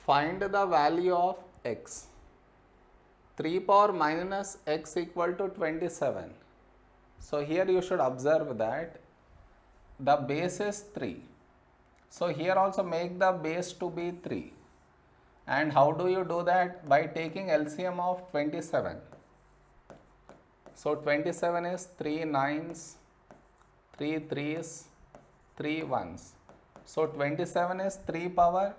Find the value of x. 3 power minus x equal to 27. So here you should observe that the base is 3. So here also make the base to be 3. And how do you do that? By taking LCM of 27. So 27 is 3 nines, 3 threes, 3 ones. So 27 is 3 power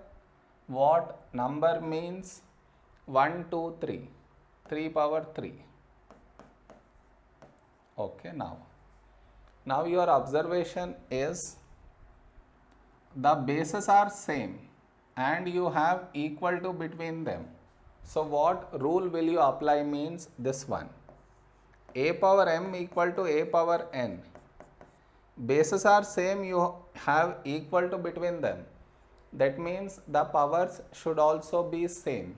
what number means 1, 2, 3. 3 power 3. Okay, now your observation is the bases are same and you have equal to between them. So what rule will you apply means this one. A power m equal to a power n. Bases are same, you have equal to between them. That means the powers should also be same.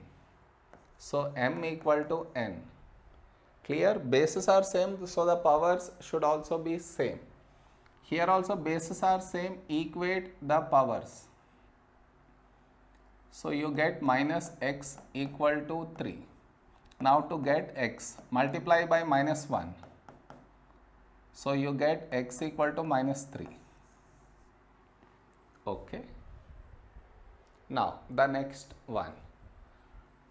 So m equal to n. Clear? Bases are same, so the powers should also be same. Here also bases are same, equate the powers. So you get minus x equal to 3. Now to get x, multiply by minus 1. So you get x equal to minus 3. Okay. Now the next one.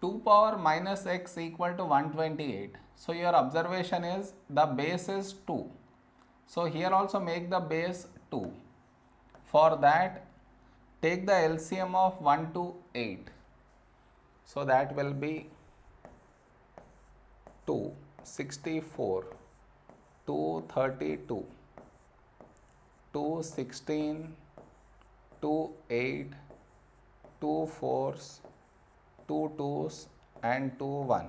2 power minus x equal to 128. So your observation is the base is 2. So here also make the base 2. For that take the LCM of 1 to 8. So that will be 2, 64, 2, 32, 2, 16, 2, 8, 2 fours, 2 twos and 2 1.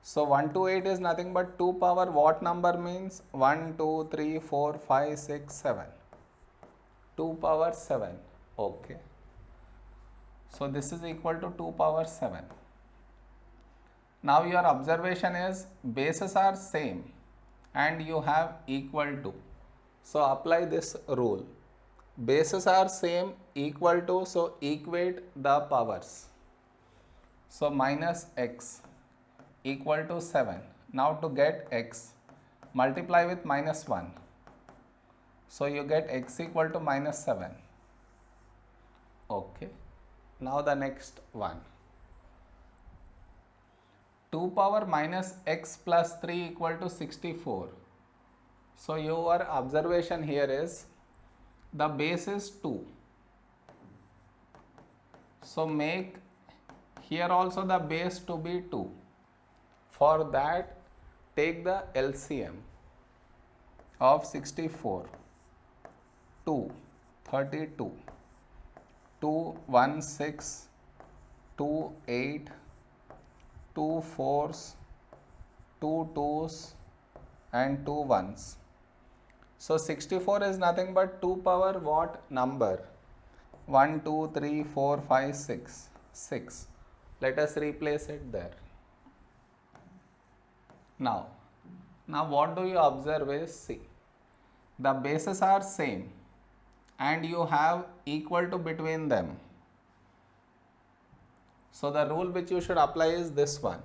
So 1 to 8 is nothing but 2 power what number means 1, 2, 3, 4, 5, 6, 7. 2 power 7. Okay. So this is equal to 2 power 7. Now your observation is bases are same and you have equal to. So apply this rule. Bases are same, equal to, so equate the powers. So minus x equal to 7. Now to get x, multiply with minus 1. So you get x equal to minus 7. Okay. Now the next one. 2 power minus x plus 3 equal to 64. So your observation here is the base is 2. So make here also the base to be 2. For that take the LCM of 64. 2, 32, 2, 1, 6, 2, 8, 2 fours, 2 twos and 2 ones. So 64 is nothing but 2 power what number? 1, 2, 3, 4, 5, 6. 6. Let us replace it there. Now what do you observe is, see, the bases are same and you have equal to between them. So the rule which you should apply is this one.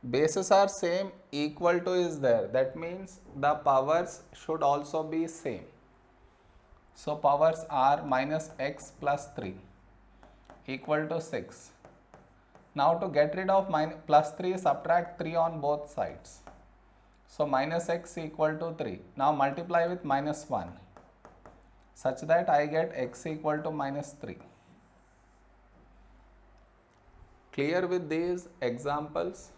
Bases are same, equal to is there. That means the powers should also be same. So powers are minus x plus 3 equal to 6. Now to get rid of plus 3, subtract 3 on both sides. So minus x equal to 3. Now multiply with minus 1 such that I get x equal to minus 3. Clear with these examples?